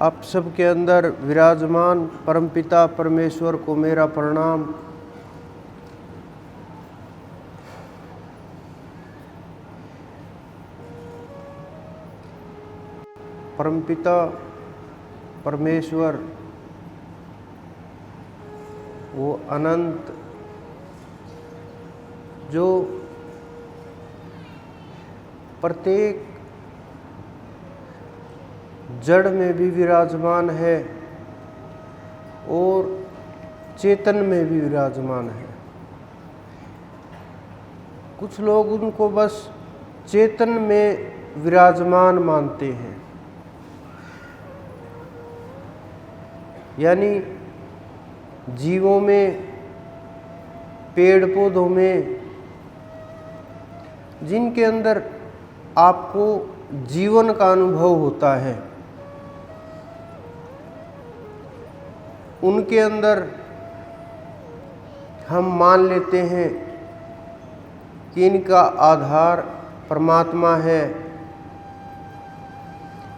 आप सबके अंदर विराजमान परमपिता परमेश्वर को मेरा प्रणाम। परमपिता परमेश्वर वो अनंत जो प्रत्येक जड़ में भी विराजमान है और चेतन में भी विराजमान है। कुछ लोग उनको बस चेतन में विराजमान मानते हैं, यानी जीवों में, पेड़ पौधों में, जिनके अंदर आपको जीवन का अनुभव होता है, उनके अंदर हम मान लेते हैं कि इनका आधार परमात्मा है।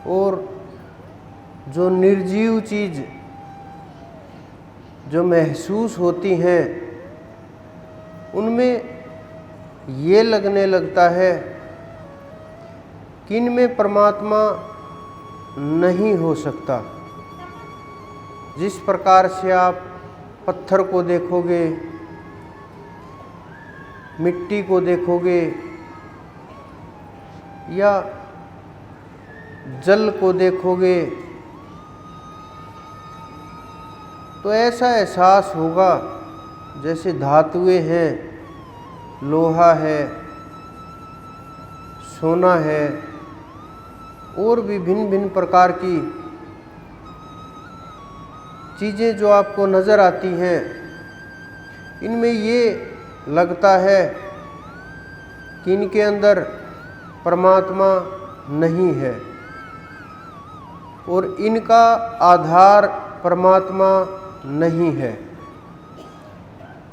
और जो निर्जीव चीज़ जो महसूस होती हैं, उनमें ये लगने लगता है कि इनमें परमात्मा नहीं हो सकता। जिस प्रकार से आप पत्थर को देखोगे, मिट्टी को देखोगे या जल को देखोगे, तो ऐसा एहसास होगा जैसे धातुएं हैं, लोहा है, सोना है और भी भिन्न भिन्न प्रकार की चीज़ें जो आपको नज़र आती हैं। इनमें ये लगता है कि इनके अंदर परमात्मा नहीं है और इनका आधार परमात्मा नहीं है।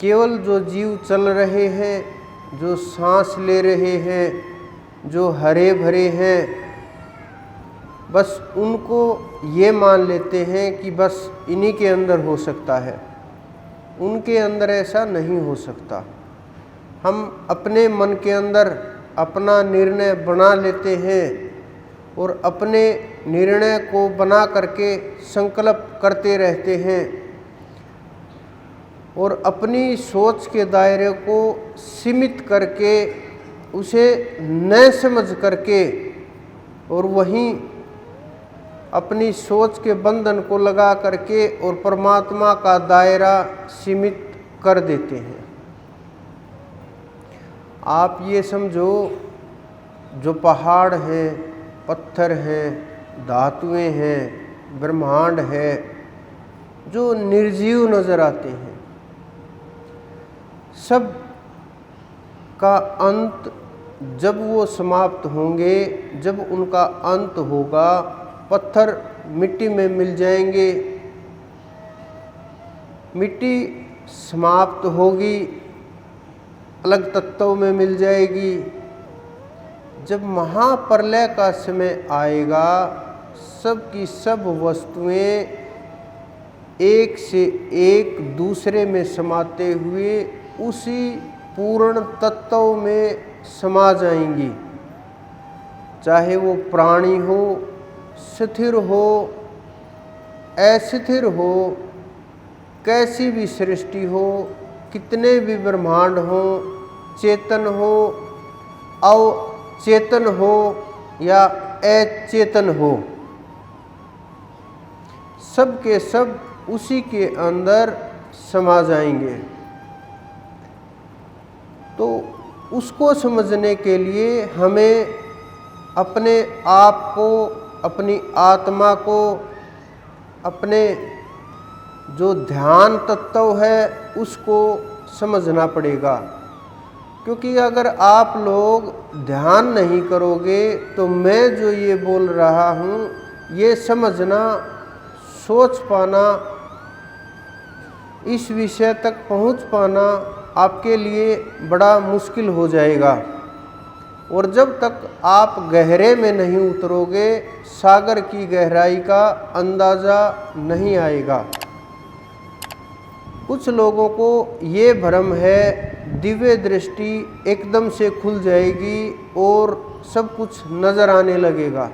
केवल जो जीव चल रहे हैं, जो सांस ले रहे हैं, जो हरे भरे हैं, बस उनको ये मान लेते हैं कि बस इन्हीं के अंदर हो सकता है। उनके अंदर ऐसा नहीं हो सकता। हम अपने मन के अंदर अपना निर्णय बना लेते हैं और अपने निर्णय को बना करके संकल्प करते रहते हैं और अपनी सोच के दायरे को सीमित करके उसे न समझ करके और वहीं अपनी सोच के बंधन को लगा करके और परमात्मा का दायरा सीमित कर देते हैं। आप ये समझो, जो पहाड़ हैं, पत्थर हैं, धातुएं हैं, ब्रह्मांड है, जो निर्जीव नज़र आते हैं, सब का अंत जब वो समाप्त होंगे, जब उनका अंत होगा, पत्थर मिट्टी में मिल जाएंगे, मिट्टी समाप्त होगी, अलग तत्वों में मिल जाएगी। जब महाप्रलय का समय आएगा, सब की सब वस्तुएं एक से एक दूसरे में समाते हुए उसी पूर्ण तत्व में समा जाएंगी। चाहे वो प्राणी हो, स्थिर हो, अस्थिर हो, कैसी भी सृष्टि हो, कितने भी ब्रह्मांड हो, चेतन हो, अवचेतन हो या अचेतन हो, सब के सब उसी के अंदर समा जाएंगे। तो उसको समझने के लिए हमें अपने आप को, अपनी आत्मा को, अपने जो ध्यान तत्व है उसको समझना पड़ेगा। क्योंकि अगर आप लोग ध्यान नहीं करोगे तो मैं जो ये बोल रहा हूँ, ये समझना, सोच पाना, इस विषय तक पहुँच पाना आपके लिए बड़ा मुश्किल हो जाएगा। और जब तक आप गहरे में नहीं उतरोगे सागर की गहराई का अंदाज़ा नहीं आएगा। कुछ लोगों को ये भ्रम है दिव्य दृष्टि एकदम से खुल जाएगी और सब कुछ नज़र आने लगेगा,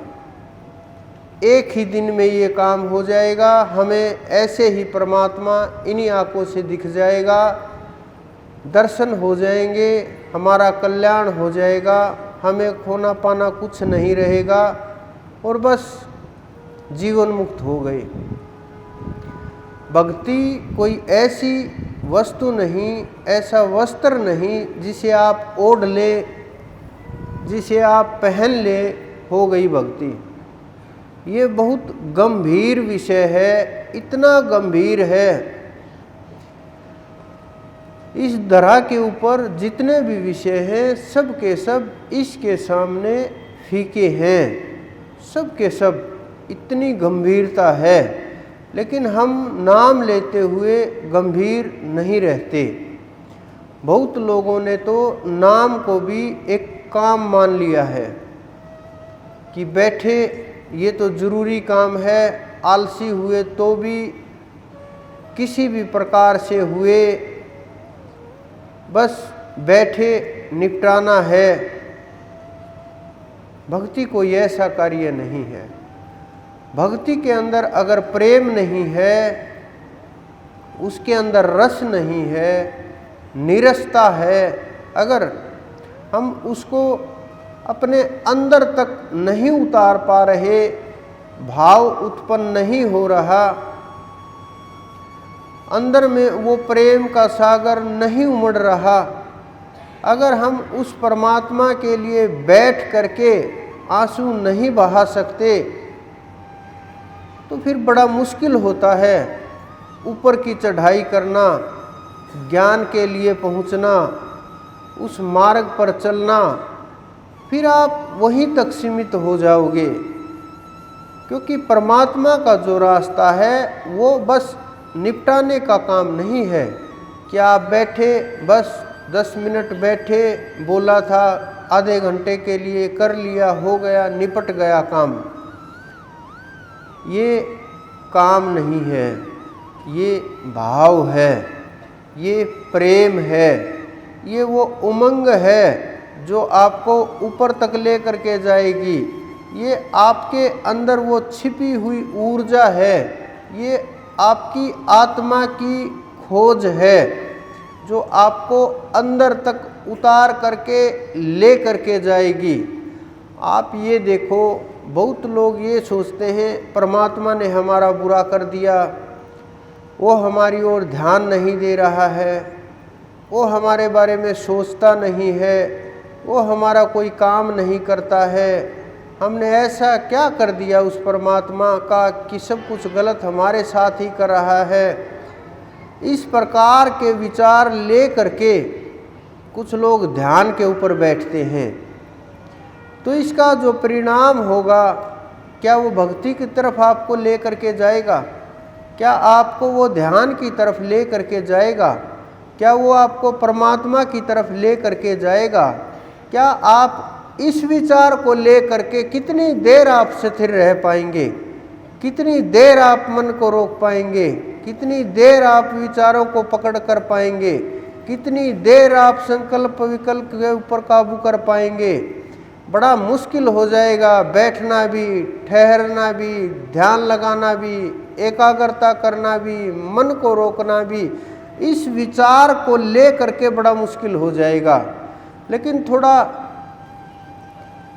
एक ही दिन में ये काम हो जाएगा, हमें ऐसे ही परमात्मा इन्हीं आँखों से दिख जाएगा, दर्शन हो जाएंगे, हमारा कल्याण हो जाएगा, हमें खोना पाना कुछ नहीं रहेगा और बस जीवन मुक्त हो गए। भक्ति कोई ऐसी वस्तु नहीं, ऐसा वस्त्र नहीं जिसे आप ओढ़ ले, जिसे आप पहन ले, हो गई भक्ति। ये बहुत गंभीर विषय है, इतना गंभीर है। इस धरा के ऊपर जितने भी विषय हैं सब के सब इसके सामने फीके हैं, सब के सब इतनी गंभीरता है, लेकिन हम नाम लेते हुए गंभीर नहीं रहते। बहुत लोगों ने तो नाम को भी एक काम मान लिया है कि बैठे ये तो ज़रूरी काम है, आलसी हुए तो भी किसी भी प्रकार से हुए बस बैठे निपटाना है। भक्ति कोई ऐसा कार्य नहीं है। भक्ति के अंदर अगर प्रेम नहीं है, उसके अंदर रस नहीं है, नीरसता है, अगर हम उसको अपने अंदर तक नहीं उतार पा रहे, भाव उत्पन्न नहीं हो रहा, अंदर में वो प्रेम का सागर नहीं उमड़ रहा, अगर हम उस परमात्मा के लिए बैठ करके आंसू नहीं बहा सकते, तो फिर बड़ा मुश्किल होता है ऊपर की चढ़ाई करना, ज्ञान के लिए पहुंचना, उस मार्ग पर चलना। फिर आप वहीं तक सीमित हो जाओगे, क्योंकि परमात्मा का जो रास्ता है वो बस निपटाने का काम नहीं है कि आप बैठे बस 10 मिनट बैठे, बोला था आधे घंटे के लिए कर लिया, हो गया, निपट गया काम। ये काम नहीं है, ये भाव है, ये प्रेम है, ये वो उमंग है जो आपको ऊपर तक ले करके जाएगी। ये आपके अंदर वो छिपी हुई ऊर्जा है, ये आपकी आत्मा की खोज है जो आपको अंदर तक उतार करके ले करके जाएगी। आप ये देखो, बहुत लोग ये सोचते हैं परमात्मा ने हमारा बुरा कर दिया, वो हमारी ओर ध्यान नहीं दे रहा है, वो हमारे बारे में सोचता नहीं है, वो हमारा कोई काम नहीं करता है, हमने ऐसा क्या कर दिया उस परमात्मा का कि सब कुछ गलत हमारे साथ ही कर रहा है। इस प्रकार के विचार ले करके कुछ लोग ध्यान के ऊपर बैठते हैं, तो इसका जो परिणाम होगा, क्या वो भक्ति की तरफ आपको ले करके जाएगा? क्या आपको वो ध्यान की तरफ ले करके जाएगा? क्या वो आपको परमात्मा की तरफ ले करके जाएगा? क्या आप इस विचार को ले करके कितनी देर आप स्थिर रह पाएंगे? कितनी देर आप मन को रोक पाएंगे? कितनी देर आप विचारों को पकड़ कर पाएंगे? कितनी देर आप संकल्प विकल्प के ऊपर काबू कर पाएंगे? बड़ा मुश्किल हो जाएगा। बैठना भी, ठहरना भी, ध्यान लगाना भी, एकाग्रता करना भी, मन को रोकना भी, इस विचार को ले करके बड़ा मुश्किल हो जाएगा। लेकिन थोड़ा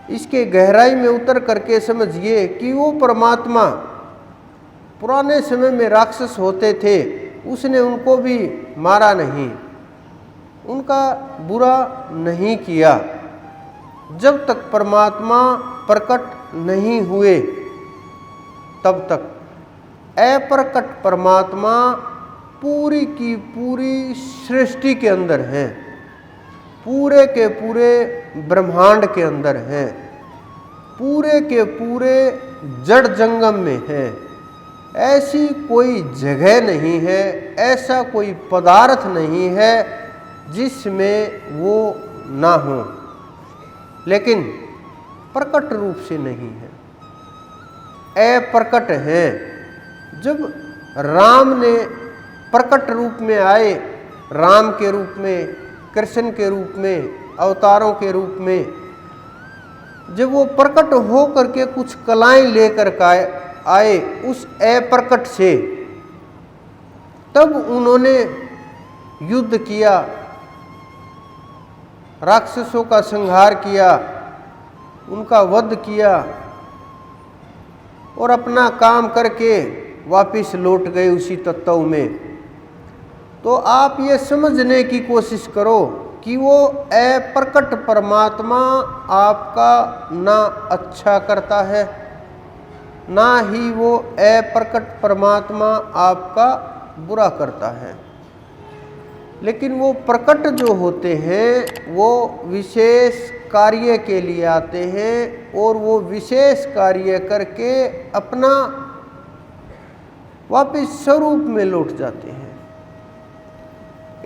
इसके गहराई में उतर करके समझिए कि वो परमात्मा पुराने समय में राक्षस होते थे, उसने उनको भी मारा नहीं, उनका बुरा नहीं किया। जब तक परमात्मा प्रकट नहीं हुए तब तक अप्रकट परमात्मा पूरी की पूरी सृष्टि के अंदर हैं, पूरे के पूरे ब्रह्मांड के अंदर हैं, पूरे के पूरे जड़ जंगम में हैं। ऐसी कोई जगह नहीं है, ऐसा कोई पदार्थ नहीं है जिसमें वो ना हो। लेकिन प्रकट रूप से नहीं है, अप्रकट है। जब राम ने प्रकट रूप में आए, राम के रूप में, कृष्ण के रूप में, अवतारों के रूप में, जब वो प्रकट हो करके कुछ कलाएं लेकर आए उस अप्रकट से, तब उन्होंने युद्ध किया, राक्षसों का संहार किया, उनका वध किया और अपना काम करके वापिस लौट गए उसी तत्व में। तो आप ये समझने की कोशिश करो कि वो अप्रकट परमात्मा आपका ना अच्छा करता है, ना ही वो अप्रकट परमात्मा आपका बुरा करता है। लेकिन वो प्रकट जो होते हैं वो विशेष कार्य के लिए आते हैं और वो विशेष कार्य करके अपना वापिस स्वरूप में लौट जाते हैं।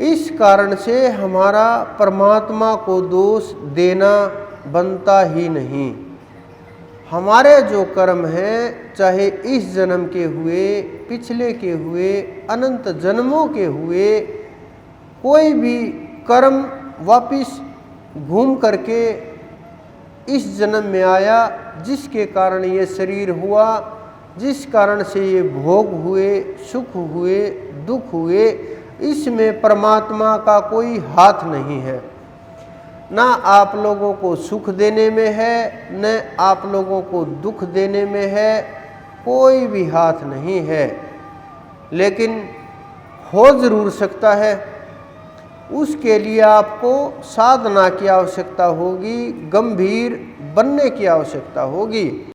इस कारण से हमारा परमात्मा को दोष देना बनता ही नहीं। हमारे जो कर्म हैं, चाहे इस जन्म के हुए, पिछले के हुए, अनंत जन्मों के हुए, कोई भी कर्म वापिस घूम करके इस जन्म में आया, जिसके कारण ये शरीर हुआ, जिस कारण से ये भोग हुए, सुख हुए, दुख हुए, इसमें परमात्मा का कोई हाथ नहीं है। ना आप लोगों को सुख देने में है, न आप लोगों को दुख देने में है, कोई भी हाथ नहीं है। लेकिन हो ज़रूर सकता है, उसके लिए आपको साधना की आवश्यकता होगी, गंभीर बनने की आवश्यकता होगी।